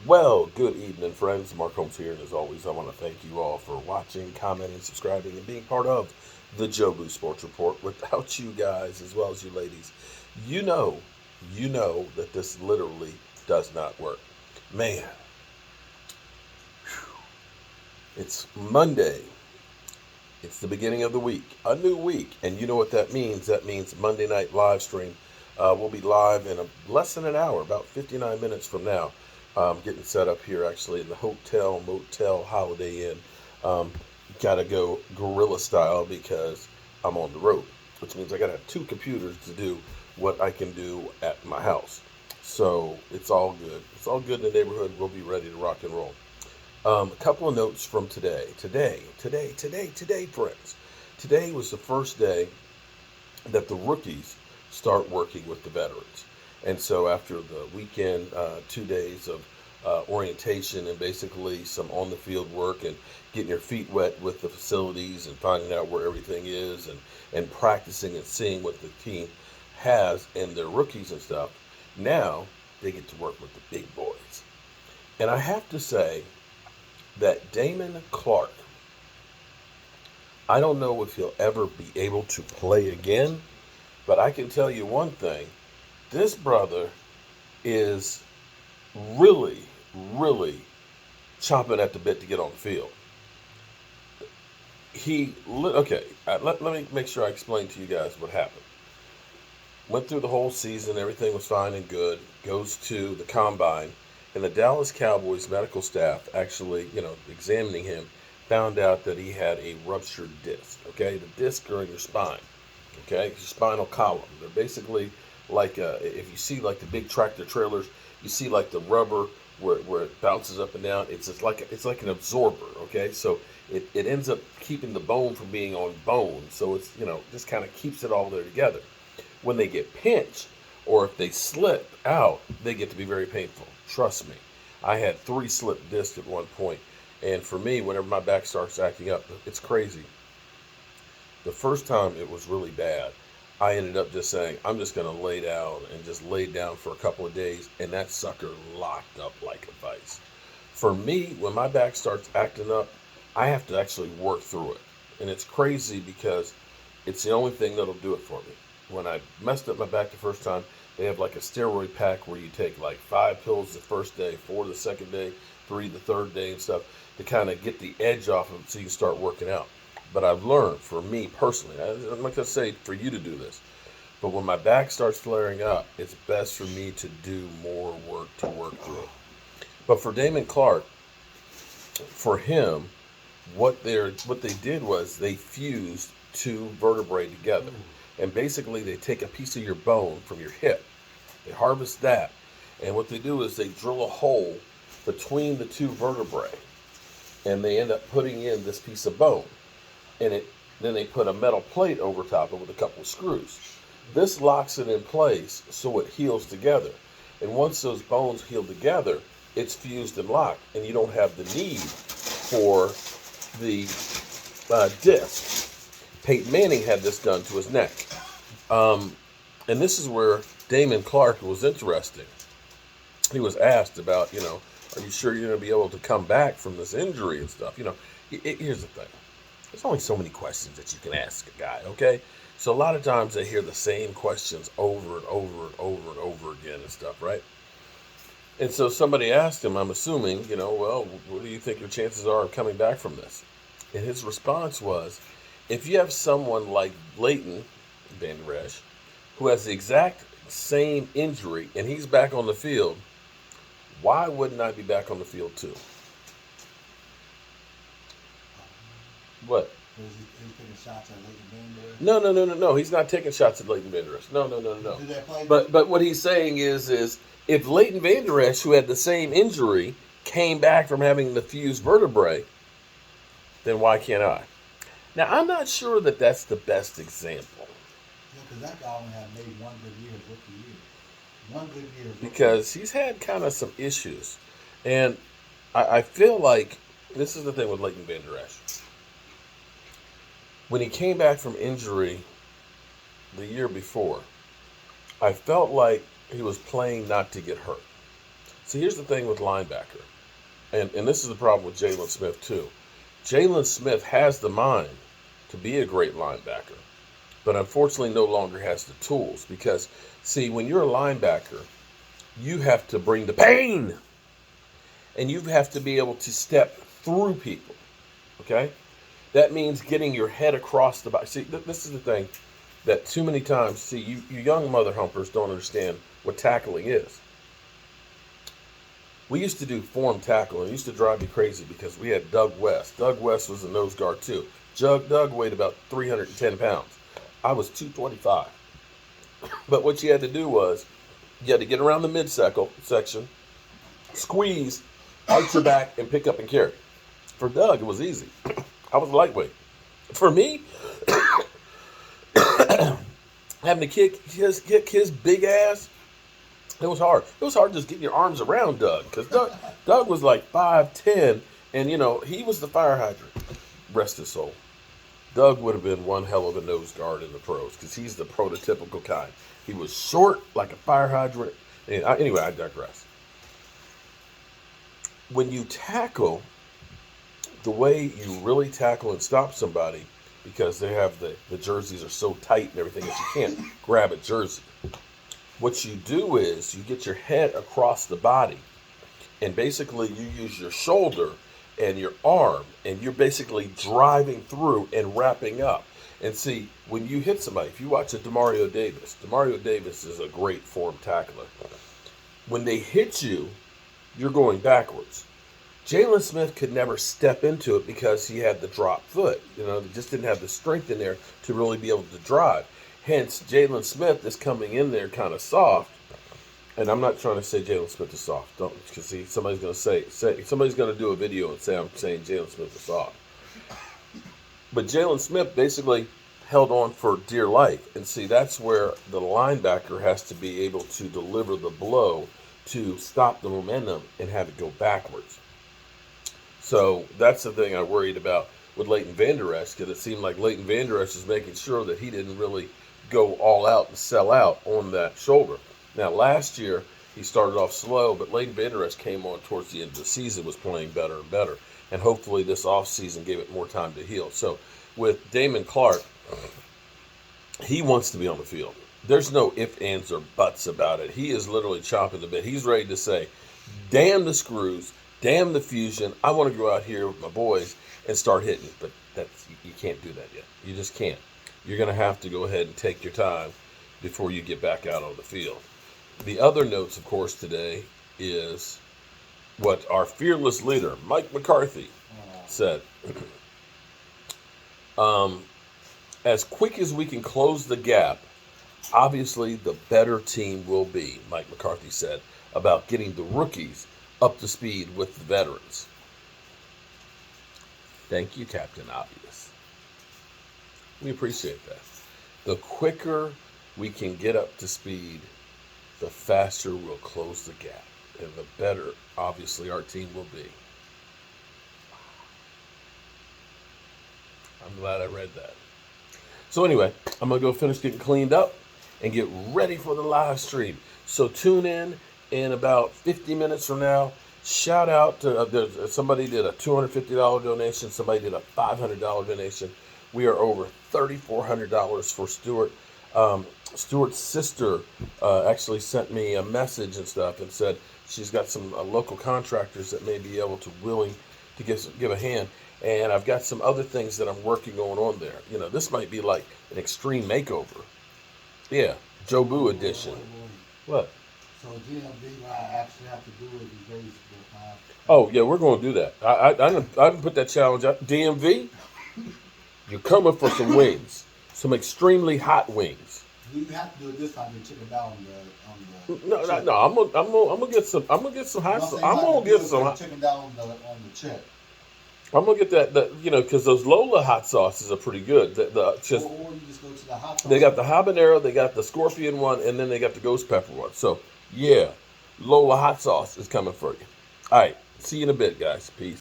Well, good evening, friends. Mark Holmes here, and as always, I want to thank you all for watching, commenting, subscribing, and being part of the Joe Boo Sports Report. Without you guys, as well as you ladies, you know, you know that this literally does not work. Man, it's Monday. It's the beginning of the week, a new week, and you know what that means? That means Monday night live stream. We'll be live in less than an hour, about 59 minutes from now. Getting set up here actually in the Hotel Motel Holiday Inn. Um, Got to go guerrilla style because I'm on the road, which means I got to have two computers to do what I can do at my house. So it's all good. It's all good in the neighborhood. We'll be ready to rock and roll. A couple of notes from today. Today, friends. Today was the first day that the rookies start working with the veterans. And so after the weekend, 2 days of orientation and basically some on the field work and getting your feet wet with the facilities and finding out where everything is and practicing and seeing what the team has and their rookies and stuff, now they get to work with the big boys. And I have to say that Damone Clark, I don't know if he'll ever be able to play again, but I can tell you one thing. This brother is really, really chomping at the bit to get on the field. Okay, let me make sure I explain to you guys what happened. Went through the whole season, everything was fine and good. Goes to the combine, and the Dallas Cowboys medical staff actually, examining him, found out that he had a ruptured disc. Okay, the discs are in your spine. Okay, your spinal column. They're basically like if you see like the big tractor trailers, you see like the rubber where it bounces up and down. It's like an absorber. Okay, so it ends up keeping the bone from being on bone. So it's just kind of keeps it all there together. When they get pinched or if they slip out, they get to be very painful. Trust me. I had 3 slip discs at one point, and for me, whenever my back starts acting up, it's crazy. The first time it was really bad. I ended up just saying, I'm just going to lay down and just laid down for a couple of days, and that sucker locked up like a vice. For me, when my back starts acting up, I have to actually work through it. And it's crazy because it's the only thing that'll do it for me. When I messed up my back the first time, they have like a steroid pack where you take like 5 pills the first day, 4 the second day, 3 the third day, and stuff to kind of get the edge off of it so you can start working out. But I've learned, for me personally, I'm not going to say for you to do this, but when my back starts flaring up, it's best for me to do more work to work through it. But for Damon Clark, for him, what they did was they fused two vertebrae together. And basically they take a piece of your bone from your hip. They harvest that. And what they do is they drill a hole between the two vertebrae. And they end up putting in this piece of bone. And then they put a metal plate over top of it with a couple of screws. This locks it in place so it heals together. And once those bones heal together, it's fused and locked. And you don't have the need for the disc. Peyton Manning had this done to his neck. And this is where Damone Clark was interesting. He was asked about, are you sure you're going to be able to come back from this injury and stuff? Here's the thing. There's only so many questions that you can ask a guy, okay? So a lot of times they hear the same questions over and over and over and over again and stuff, right? And so somebody asked him, I'm assuming, well, what do you think your chances are of coming back from this? And his response was, if you have someone like Vander Esch, who has the exact same injury and he's back on the field, why wouldn't I be back on the field too? What? Is he taking shots at Leighton Vander Esch? No. He's not taking shots at Leighton Vander Esch. No. Did that play? But what he's saying is if Leighton Vander Esch, who had the same injury, came back from having the fused vertebrae, then why can't I? Now, I'm not sure that that's the best example. Yeah, because that guy only had maybe one good year as rookie year. One good year. Because he's had kind of some issues. And I feel like this is the thing with Leighton Vander Esch. When he came back from injury the year before, I felt like he was playing not to get hurt. See, here's the thing with linebacker, and this is the problem with Jalen Smith too. Jalen Smith has the mind to be a great linebacker, but unfortunately no longer has the tools because, see, when you're a linebacker, you have to bring the pain, and you have to be able to step through people, okay? That means getting your head across the body. See, this is the thing that too many times, see, you young mother humpers don't understand what tackling is. We used to do form tackle, and it used to drive me crazy because we had Doug West. Doug West was a nose guard too. Doug weighed about 310 pounds. I was 225. But what you had to do was you had to get around the midsection, squeeze, arch your back, and pick up and carry. For Doug, it was easy. I was lightweight. For me, having to kick his big ass, it was hard. It was hard just getting your arms around Doug because Doug was like 5'10", and he was the fire hydrant. Rest his soul. Doug would have been one hell of a nose guard in the pros because he's the prototypical kind. He was short like a fire hydrant. And anyway, I digress. When you tackle, the way you really tackle and stop somebody, because they have the jerseys are so tight and everything that you can't grab a jersey. What you do is you get your head across the body, and basically you use your shoulder and your arm, and you're basically driving through and wrapping up. And see, when you hit somebody, if you watch a Demario Davis is a great form tackler. When they hit you, you're going backwards. Jalen Smith could never step into it because he had the drop foot. They just didn't have the strength in there to really be able to drive. Hence, Jalen Smith is coming in there kind of soft. And I'm not trying to say Jalen Smith is soft. Don't, because see, somebody's going to somebody's going to do a video and say I'm saying Jalen Smith is soft. But Jalen Smith basically held on for dear life. And see, that's where the linebacker has to be able to deliver the blow to stop the momentum and have it go backwards. So that's the thing I worried about with Vander Esch, because it seemed like Vander Esch is making sure that he didn't really go all out and sell out on that shoulder. Now, last year, he started off slow, but Vander Esch came on towards the end of the season, was playing better and better. And hopefully this offseason gave it more time to heal. So with Damone Clark, he wants to be on the field. There's no ifs, ands, or buts about it. He is literally chomping the bit. He's ready to say, damn the screws, damn the fusion. I want to go out here with my boys and start hitting. But you can't do that yet. You just can't. You're going to have to go ahead and take your time before you get back out on the field. The other notes, of course, today is what our fearless leader, Mike McCarthy, said. As quick as we can close the gap, obviously the better team will be, Mike McCarthy said, about getting the rookies up to speed with the veterans. Thank you, Captain Obvious. We appreciate that. The quicker we can get up to speed, the faster we'll close the gap. And the better, obviously, our team will be. I'm glad I read that. So anyway, I'm going to go finish getting cleaned up and get ready for the live stream. So tune in about 50 minutes from now. Shout out to somebody did a $250 donation. Somebody did a $500 donation. We are over $3,400 for Stuart. Stuart's sister actually sent me a message and stuff and said she's got some local contractors that may be able to willing to give a hand. And I've got some other things that I'm working on there. This might be like an extreme makeover. Yeah, Joe Boo edition. What? So DMV, what I actually have to do is raise the time. Oh, yeah, we're going to do that. I didn't put that challenge out. DMV, you're coming for some wings. Some extremely hot wings. You have to do it this time and chicken down on the No. I'm gonna get some. I'm gonna get some hot. I'm gonna get some chicken down on the chip. I'm gonna get that because those Lola hot sauces are pretty good. Or you just go to the hot sauce. They got the habanero, they got the scorpion one, and then they got the ghost pepper one. So yeah, Lola hot sauce is coming for you. All right, see you in a bit, guys. Peace.